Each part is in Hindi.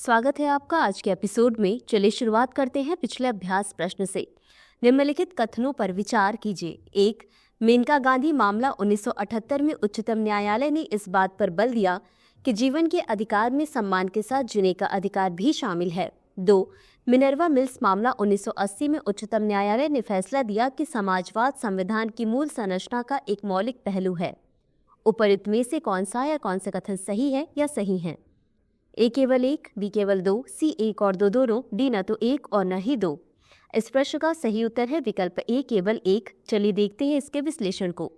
स्वागत है आपका आज के एपिसोड में। चलिए शुरुआत करते हैं पिछले अभ्यास प्रश्न से। निम्नलिखित कथनों पर विचार कीजिए। 1. मेनका गांधी मामला 1978 में उच्चतम न्यायालय ने इस बात पर बल दिया कि जीवन के अधिकार में सम्मान के साथ जीने का अधिकार भी शामिल है। 2. मिनर्वा मिल्स मामला 1980 में उच्चतम न्यायालय ने फैसला दिया कि समाजवाद संविधान की मूल संरचना का एक मौलिक पहलू है। उपर्युक्त में से कौन सा या कौन सा कथन सही है या सही है? ए केवल एक, बी केवल दो, सी एक और दो दोनों, डी न तो एक और न ही दो। इस प्रश्न का सही उत्तर है विकल्प ए केवल एक। चलिए देखते हैं इसके विश्लेषण को।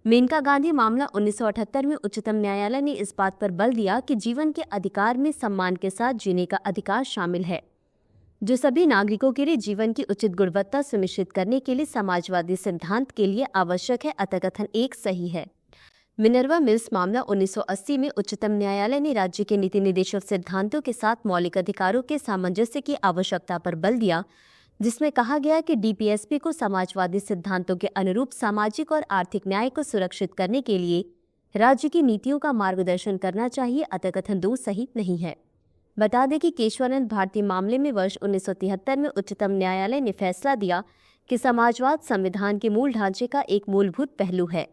मेनका गांधी मामला 1978 में उच्चतम न्यायालय ने इस बात पर बल दिया कि जीवन के अधिकार में सम्मान के साथ जीने का अधिकार शामिल है, जो सभी नागरिकों के लिए जीवन की उचित गुणवत्ता सुनिश्चित करने के लिए समाजवादी सिद्धांत के लिए आवश्यक है। अतः कथन एक सही है। मिनर्वा मिल्स मामला 1980 में उच्चतम न्यायालय ने राज्य के नीति निर्देशक सिद्धांतों के साथ मौलिक अधिकारों के सामंजस्य की आवश्यकता पर बल दिया, जिसमें कहा गया कि डीपीएसपी को समाजवादी सिद्धांतों के अनुरूप सामाजिक और आर्थिक न्याय को सुरक्षित करने के लिए राज्य की नीतियों का मार्गदर्शन करना चाहिए। अतः कथन 2 सही नहीं है। बता दें कि केशवानंद भारती मामले में वर्ष 1973 में उच्चतम न्यायालय ने फैसला दिया कि समाजवाद संविधान के मूल ढांचे का एक मूलभूत पहलू है।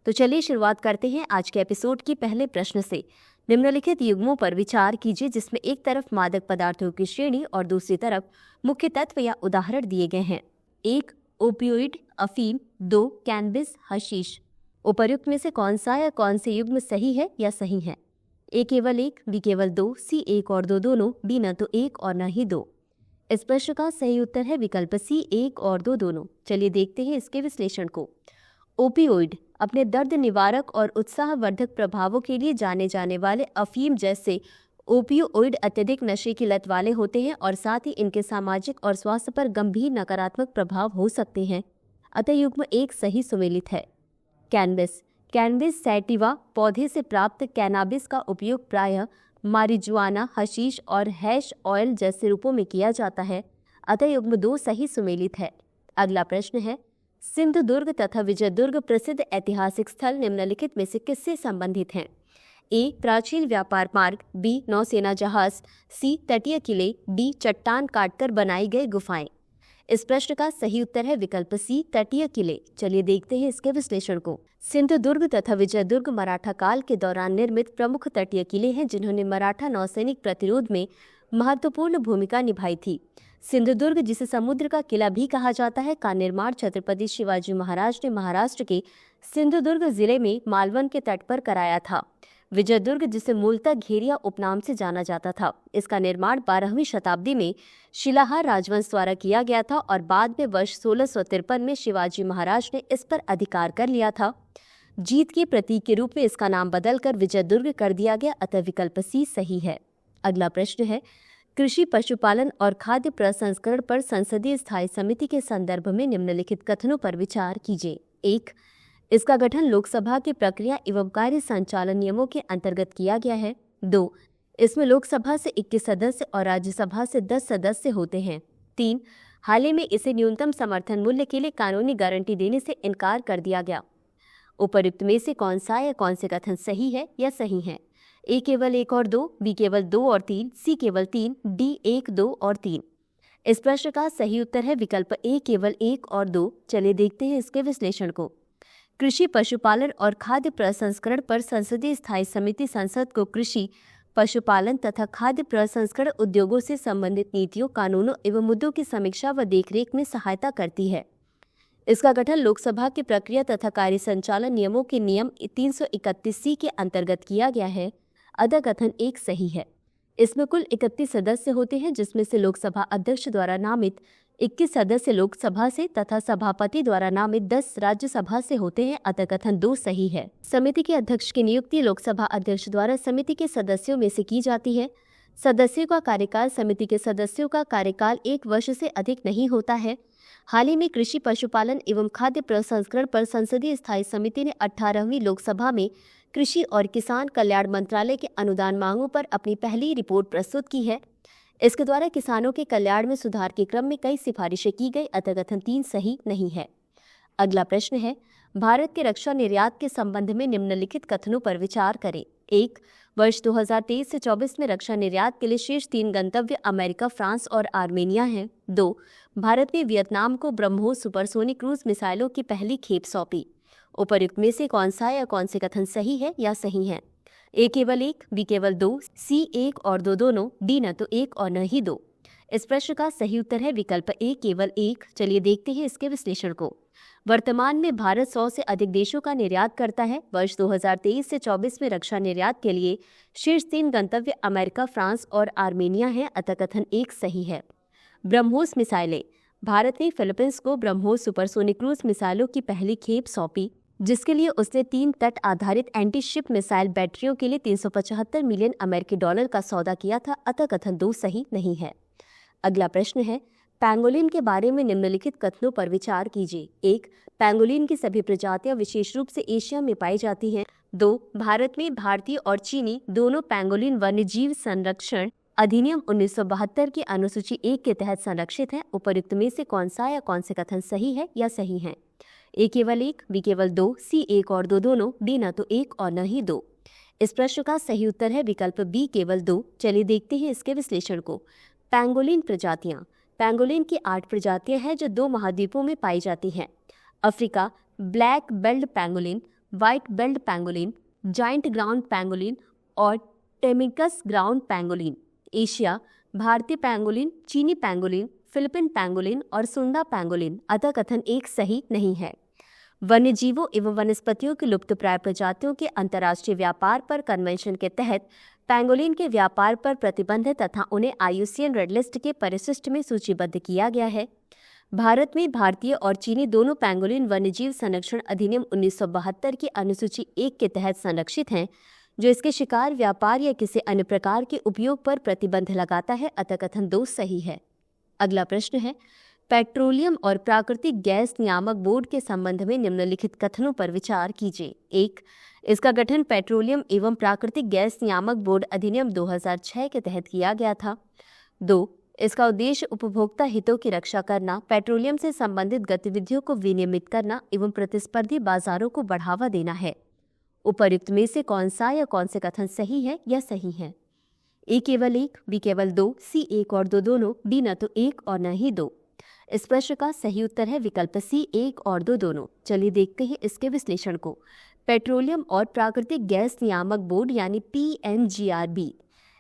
तो चलिए शुरुआत करते हैं आज के एपिसोड की पहले प्रश्न से। निम्नलिखित युग्मों पर विचार कीजिए, जिसमें एक तरफ मादक पदार्थों की श्रेणी और दूसरी तरफ मुख्य तत्व या उदाहरण दिए गए हैं। 1. ओपियोइड अफीम, 2. Cannabis hashish. उपर्युक्त में से कौन सा या कौन से युग्म सही है या सही है? ए केवल एक, बी केवल दो, सी एक और दो दोनों, डी न तो एक और न ही दो। इस प्रश्न का सही उत्तर है विकल्प सी एक और दो दोनों। चलिए देखते हैं इसके विश्लेषण को। ओपियोइड अपने दर्द निवारक और उत्साहवर्धक प्रभावों के लिए जाने जाने वाले अफीम जैसे ओपियोइड अत्यधिक नशे की लत वाले होते हैं और साथ ही इनके सामाजिक और स्वास्थ्य पर गंभीर नकारात्मक प्रभाव हो सकते हैं। अतः युग्म एक सही सुमेलित है। कैनबिस कैनबिस सैटिवा पौधे से प्राप्त कैनाबिस का उपयोग प्रायः मारिजुआना, हशीश और हैश ऑयल जैसे रूपों में किया जाता है। अतः युग्म 2 सही सुमेलित है। अगला प्रश्न है, सिंधुदुर्ग तथा विजयदुर्ग प्रसिद्ध ऐतिहासिक स्थल निम्नलिखित में से किससे संबंधित हैं? ए. प्राचीन व्यापार मार्ग, बी. नौसेना जहाज, सी. तटीय किले, डी. चट्टान काटकर बनाई गई गुफाएं। इस प्रश्न का सही उत्तर है विकल्प सी तटीय किले। चलिए देखते हैं इसके विश्लेषण को। सिंधुदुर्ग तथा विजयदुर्ग मराठा काल के दौरान निर्मित प्रमुख तटीय किले हैं, जिन्होंने मराठा नौसैनिक प्रतिरोध में महत्वपूर्ण भूमिका निभाई थी। सिंधुदुर्ग, जिसे समुद्र का किला भी कहा जाता है, का निर्माण छत्रपति शिवाजी महाराज ने महाराष्ट्र के सिंधुदुर्ग जिले में मालवन के तट पर कराया था। विजयदुर्ग, जिसे मूलतः घेरिया उपनाम से जाना जाता था, इसका निर्माण 12वीं शताब्दी में शिलाहार राजवंश द्वारा किया गया था और बाद में वर्ष 1653 में शिवाजी महाराज ने इस पर अधिकार कर लिया था। जीत के प्रतीक के रूप में इसका नाम बदलकर विजयदुर्ग कर दिया गया। अतः विकल्प सी सही है। अगला प्रश्न है, कृषि, पशुपालन और खाद्य प्रसंस्करण पर संसदीय स्थायी समिति के संदर्भ में निम्नलिखित कथनों पर विचार कीजिए। 1. इसका गठन लोकसभा की प्रक्रिया एवं कार्य संचालन नियमों के अंतर्गत किया गया है। 2. इसमें लोकसभा से 21 सदस्य और राज्यसभा से 10 सदस्य होते हैं। 3. हाल ही में इसे न्यूनतम समर्थन मूल्य के लिए कानूनी गारंटी देने से इनकार कर दिया गया। उपर्युक्त में से कौन सा या कौन से कथन सही है या सही है? ए केवल एक और दो, बी केवल 2 और 3, सी केवल 3, डी 1, 2 और 3। इस प्रश्न का सही उत्तर है विकल्प ए केवल 1 और 2। चलिए देखते हैं इसके विश्लेषण को। कृषि, पशुपालन और खाद्य प्रसंस्करण पर संसदीय स्थायी समिति संसद को कृषि, पशुपालन तथा खाद्य प्रसंस्करण उद्योगों से संबंधित नीतियों, कानूनों एवं मुद्दों की समीक्षा व देखरेख में सहायता करती है। इसका गठन लोकसभा की प्रक्रिया तथा कार्य संचालन नियमों के नियम 331C के अंतर्गत किया गया है। अतः कथन एक सही है। इसमें कुल 31 सदस्य होते हैं, जिसमें से लोकसभा अध्यक्ष द्वारा नामित 21 सदस्य लोकसभा से तथा सभापति द्वारा नामित 10 राज्यसभा से होते हैं। अतः कथन 2 सही है। समिति के अध्यक्ष की नियुक्ति लोकसभा अध्यक्ष द्वारा समिति के सदस्यों में से की जाती है। सदस्यों का कार्यकाल समिति के सदस्यों का कार्यकाल 1 वर्ष से अधिक नहीं होता है। हाल ही में कृषि, पशुपालन एवं खाद्य प्रसंस्करण पर संसदीय स्थायी समिति ने 18वीं लोकसभा में कृषि और किसान कल्याण मंत्रालय के अनुदान मांगों पर अपनी पहली रिपोर्ट प्रस्तुत की है। इसके द्वारा किसानों के कल्याण में सुधार के क्रम में कई सिफारिशें की गई। अतः कथन 3 सही नहीं है। अगला प्रश्न है, भारत के रक्षा निर्यात के संबंध में निम्नलिखित कथनों पर विचार करें। 1. वर्ष 2023 से 24 में रक्षा निर्यात के लिए शीर्ष 3 गंतव्य अमेरिका, फ्रांस और आर्मेनिया हैं। 2. भारत ने वियतनाम को ब्रह्मोस सुपरसोनिक क्रूज मिसाइलों की पहली खेप सौंपी। उपर्युक्त में से कौन सा या कौन से कथन सही है या सही है? ए केवल 1, बी केवल 2, सी 1 और 2 दोनों, डी न तो 1 और न ही 2। इस प्रश्न का सही उत्तर है विकल्प ए केवल 1। चलिए देखते हैं इसके विश्लेषण को। वर्तमान में भारत 100 से अधिक देशों का निर्यात करता है। वर्ष 2023 से 24 में रक्षा निर्यात के लिए शीर्ष 3 गंतव्य अमेरिका, फ्रांस और आर्मेनिया हैं, अतः कथन 1 सही है। ब्रह्मोस मिसाइलें। भारत ने फिलीपींस को ब्रह्मोस सुपरसोनिक क्रूज मिसाइलों की पहली खेप सौंपी, जिसके लिए उसने 3 तट आधारित एंटी शिप मिसाइल बैटरियों के लिए 375 मिलियन अमेरिकी डॉलर का सौदा किया था, अतः कथन 2 सही नहीं है। अगला प्रश्न है, पैंगोलिन के बारे में निम्नलिखित कथनों पर विचार कीजिए। 1. पैंगोलिन की सभी प्रजातियां विशेष रूप से एशिया में पाई जाती हैं। 2. भारत में भारतीय और चीनी दोनों पैंगोलिन वन्यजीव संरक्षण अधिनियम 1972 की अनुसूची 1 के तहत संरक्षित हैं। उपर्युक्त में से कौन सा या कौन से कथन सही है या सही है? ए केवल 1, बी केवल 2, सी 1 और 2 दोनों, डी न तो 1 और न ही 2। इस प्रश्न का सही उत्तर है विकल्प बी केवल 2। चलिए देखते हैं इसके विश्लेषण को। पैंगोलिन प्रजातियां। पैंगोलिन की 8 प्रजातियां हैं जो 2 महाद्वीपों में पाई जाती हैं। Africa, black belt pangolin, white belt pangolin, giant ground pangolin और टेमिकस ग्राउंड पैंगोलिन। एशिया, भारतीय पैंगोलिन, चीनी पैंगोलिन, फिलिपिन पैंगोलिन और सुंडा पैंगोलिन, अतः कथन 1 सही नहीं है। वन्यजीवों एवं वनस्पतियों की लुप्तप्राय प्रजातियों के अंतर्राष्ट्रीय व्यापार पर कन्वेंशन के तहत पैंगोलिन के व्यापार पर प्रतिबंध है तथा उन्हें IUCN रेड लिस्ट के परिशिष्ट में सूचीबद्ध किया गया है। भारत में भारतीय और चीनी दोनों पैंगोलिन वन्यजीव संरक्षण अधिनियम 1972 की अनुसूची 1 के तहत संरक्षित हैं, जो इसके शिकार, व्यापार या किसी अन्य प्रकार के उपयोग पर प्रतिबंध लगाता है, अतः कथन 2 सही है। अगला प्रश्न है, पेट्रोलियम और प्राकृतिक गैस नियामक बोर्ड के संबंध में निम्नलिखित कथनों पर विचार कीजिए। 1. इसका गठन पेट्रोलियम एवं प्राकृतिक गैस नियामक बोर्ड अधिनियम 2006 के तहत किया गया था। 2. इसका उद्देश्य उपभोक्ता हितों की रक्षा करना, पेट्रोलियम से संबंधित गतिविधियों को विनियमित करना एवं प्रतिस्पर्धी बाजारों को बढ़ावा देना है। उपर्युक्त में से कौन सा या कौन से कथन सही है या सही है? ए केवल 1, बी केवल 2, सी 1 और 2 दोनों, डी न तो 1 और न ही 2। इस प्रश्न का सही उत्तर है विकल्प सी 1 और 2 दोनों। चलिए देखते हैं इसके विश्लेषण को। पेट्रोलियम और प्राकृतिक गैस नियामक बोर्ड यानी PNGRB।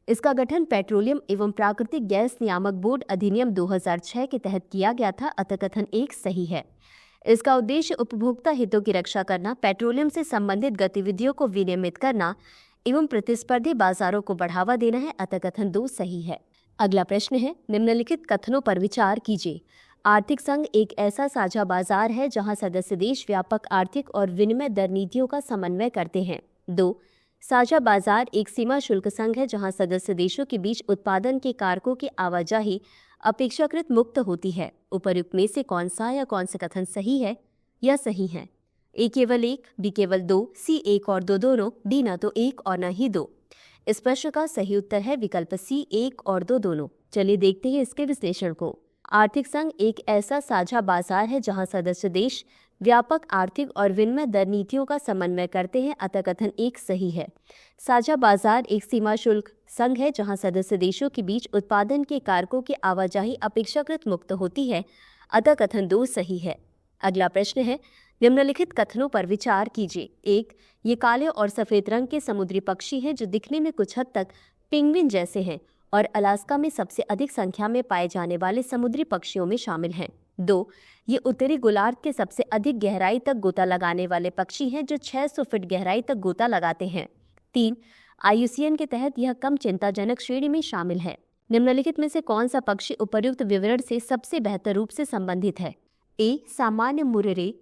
इसका गठन पेट्रोलियम एवं प्राकृतिक गैस नियामक बोर्ड अधिनियम 2006 के तहत किया गया था, अतः कथन 1 सही है। इसका उद्देश्य उपभोक्ता हितों की रक्षा करना, पेट्रोलियम से संबंधित गतिविधियों को विनियमित करना एवं प्रतिस्पर्धी बाजारों को बढ़ावा देना है, अतः कथन 2 सही है। अगला प्रश्न है, निम्नलिखित कथनों पर विचार कीजिए। आर्थिक संघ एक ऐसा साझा बाजार है जहां सदस्य देश व्यापक आर्थिक और विनिमय दर नीतियों का समन्वय करते हैं। 2. साझा बाजार एक सीमा शुल्क संघ है जहां सदस्य देशों के बीच उत्पादन के कारकों की आवाजाही अपेक्षाकृत मुक्त होती है। उपर्युक्त में से कौन सा या कौन सा कथन सही है या सही है? ए केवल 1, बी केवल 2, सी 1 और 2 दोनों, डी न तो 1 और न ही 2। इस प्रश्न का सही उत्तर है विकल्प सी 1 और 2 दोनों। चलिए देखते हैं इसके विश्लेषण को। आर्थिक संघ एक ऐसा साझा बाजार है जहां सदस्य देश व्यापक आर्थिक और विनिमय दर नीतियों का समन्वय करते हैं, अतः कथन 1 सही है। साझा बाजार एक सीमा शुल्क संघ है जहां सदस्य देशों के बीच उत्पादन के कारकों की आवाजाही अपेक्षाकृत मुक्त होती है, अतः कथन 2 सही है। अगला प्रश्न है, निम्नलिखित कथनों पर विचार कीजिए। 1. ये काले और सफेद रंग के समुद्री पक्षी हैं जो दिखने में कुछ हद तक पेंगुइन जैसे हैं और अलास्का में सबसे अधिक संख्या में पाए जाने वाले समुद्री पक्षियों में शामिल हैं। 2. ये उत्तरी गोलार्ध के सबसे अधिक गहराई तक गोता लगाने वाले पक्षी हैं जो 600 फीट गहराई तक गोता लगाते हैं। 3. IUCN के तहत यह कम चिंताजनक श्रेणी में शामिल है। निम्नलिखित में से कौन सा पक्षी उपर्युक्त विवरण से सबसे बेहतर रूप से संबंधित है? ए. सामान्य मुर्रे,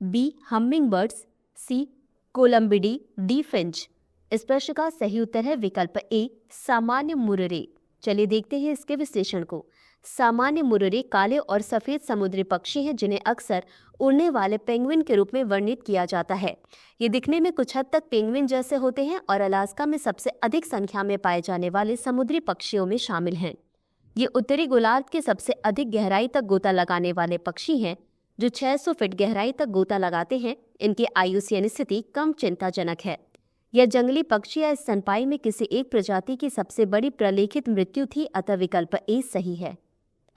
बी. हमिंग बर्ड्स, सी. कोलंबिडी, डी. फिंच। इस प्रश्न का सही उत्तर है विकल्प ए. सामान्य मुर्रे। चलिए देखते हैं इसके विश्लेषण को। सामान्य मुर्रे काले और सफेद समुद्री पक्षी हैं जिन्हें अक्सर उड़ने वाले पेंगुइन के रूप में वर्णित किया जाता है। ये दिखने में कुछ हद तक पेंगुइन जैसे होते हैं और अलास्का में सबसे अधिक संख्या में पाए जाने वाले समुद्री पक्षियों में शामिल हैं। ये उत्तरी गोलार्ध के सबसे अधिक गहराई तक गोता लगाने वाले पक्षी हैं जो 600 फीट गहराई तक गोता लगाते हैं। इनकी IUCN स्थिति कम चिंताजनक है। यह जंगली पक्षी या स्तनपायी में किसी एक प्रजाति की सबसे बड़ी प्रलेखित मृत्यु थी, अतः विकल्प ए सही है।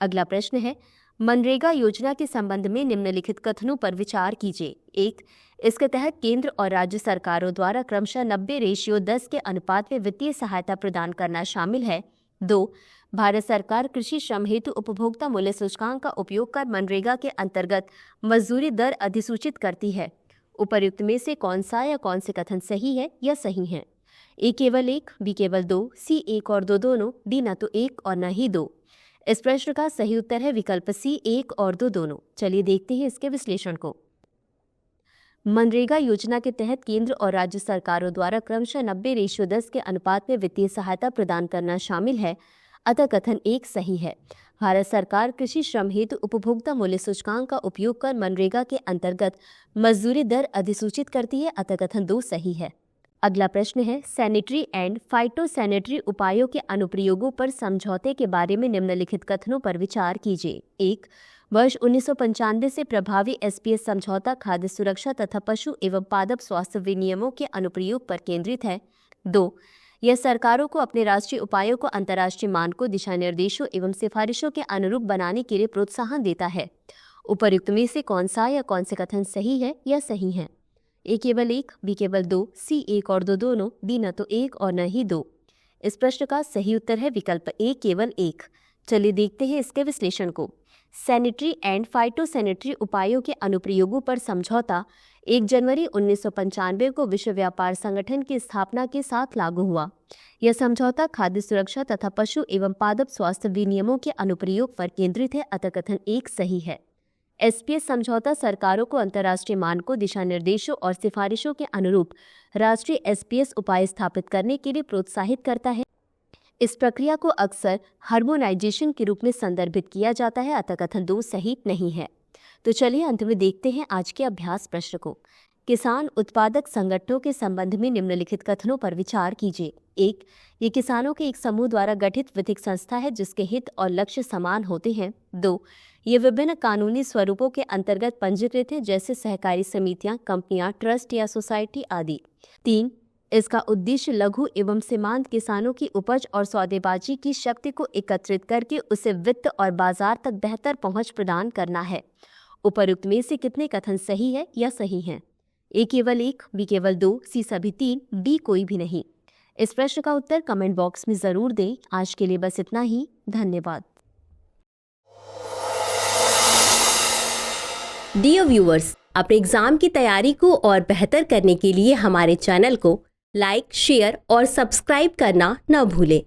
अगला प्रश्न है, मनरेगा योजना के संबंध में निम्नलिखित कथनों पर विचार कीजिए। 1. इसके तहत केंद्र और राज्य सरकारों द्वारा क्रमशः 90:10 के अनुपात में वित्तीय सहायता प्रदान करना शामिल है। 2. भारत सरकार कृषि श्रम हेतु उपभोक्ता मूल्य सूचकांक का उपयोग कर मनरेगा के अंतर्गत मजदूरी दर अधिसूचित करती है। उपर्युक्त में से कौन सा या कौन से कथन सही है या सही है? ए केवल 1, बी केवल 2, सी 1 और 2 दोनों, डी न तो 1 और न ही 2। इस प्रश्न का सही उत्तर है विकल्प सी 1 और 2 दोनों। चलिए देखते हैं इसके विश्लेषण को। मनरेगा योजना के तहत केंद्र और राज्य सरकारों द्वारा क्रमशः 90:10 के अनुपात में वित्तीय सहायता प्रदान करना शामिल है, अतः कथन 1 सही है। भारत सरकार कृषि श्रम हेतु उपभोक्ता मूल्य सूचकांक का उपयोग कर मनरेगा के अंतर्गत मजदूरी दर अधिसूचित करती है, अतः कथन 2 सही है। अगला प्रश्न है, सैनिटरी एंड फाइटोसैनिटरी उपायों के अनुप्रयोगों पर समझौते के बारे में निम्नलिखित कथनों पर विचार कीजिए। 1. वर्ष 1995 से प्रभावी SPS समझौता खाद्य सुरक्षा तथा पशु एवं पादप स्वास्थ्य विनियमों के अनुप्रयोग पर केंद्रित है। 2. यह सरकारों को अपने राष्ट्रीय उपायों को अंतर्राष्ट्रीय मानकों, दिशा निर्देशों एवं सिफारिशों के अनुरूप बनाने के लिए प्रोत्साहन देता है। उपर्युक्त में से कौन सा या कौन से कथन सही है या सही है? ए केवल 1, बी केवल 2, सी 1 और 2 दोनों, डी न तो 1 और न ही 2। इस प्रश्न का सही उत्तर है विकल्प ए केवल 1। चलिए देखते हैं इसके विश्लेषण को। सैनिटरी एंड फाइटोसैनिटरी उपायों के अनुप्रयोगों पर समझौता 1 जनवरी 1995 को विश्व व्यापार संगठन की स्थापना के साथ लागू हुआ। यह समझौता खाद्य सुरक्षा तथा पशु एवं पादप स्वास्थ्य विनियमों के अनुप्रयोग पर केंद्रित है, अतः कथन 1 सही है। SPS समझौता सरकारों को अंतर्राष्ट्रीय मानकों, दिशा निर्देशों और सिफारिशों के अनुरूप राष्ट्रीय SPS उपाय स्थापित करने के लिए प्रोत्साहित करता है। इस प्रक्रिया को अक्सर हार्मोनाइजेशन के रूप में संदर्भित किया जाता है, अतः कथन 2 सही नहीं है। तो चलिए अंत में देखते हैं आज के अभ्यास प्रश्न को। किसान उत्पादक संगठनों के संबंध में निम्नलिखित कथनों पर विचार कीजिए। 1. ये किसानों के एक समूह द्वारा गठित विधिक संस्था है जिसके हित और लक्ष्य समान होते हैं। 2. ये विभिन्न कानूनी स्वरूपों के अंतर्गत पंजीकृत है, जैसे सहकारी समितियां, कंपनियां, ट्रस्ट या सोसाइटी आदि। 3. इसका उद्देश्य लघु एवं सीमांत किसानों की उपज और सौदेबाजी की शक्ति को एकत्रित करके उसे वित्त और बाजार तक बेहतर पहुंच प्रदान करना है। उपर्युक्त में से कितने कथन सही है या सही हैं? ए केवल 1, बी केवल 2, सी सभी 3, डी कोई भी नहीं। इस प्रश्न का उत्तर कमेंट बॉक्स में जरूर दें। आज के लिए बस इतना ही। धन्यवाद। डियर व्यूअर्स, अपने एग्जाम की तैयारी को और बेहतर करने के लिए हमारे चैनल को लाइक, शेयर और सब्सक्राइब करना न भूलें।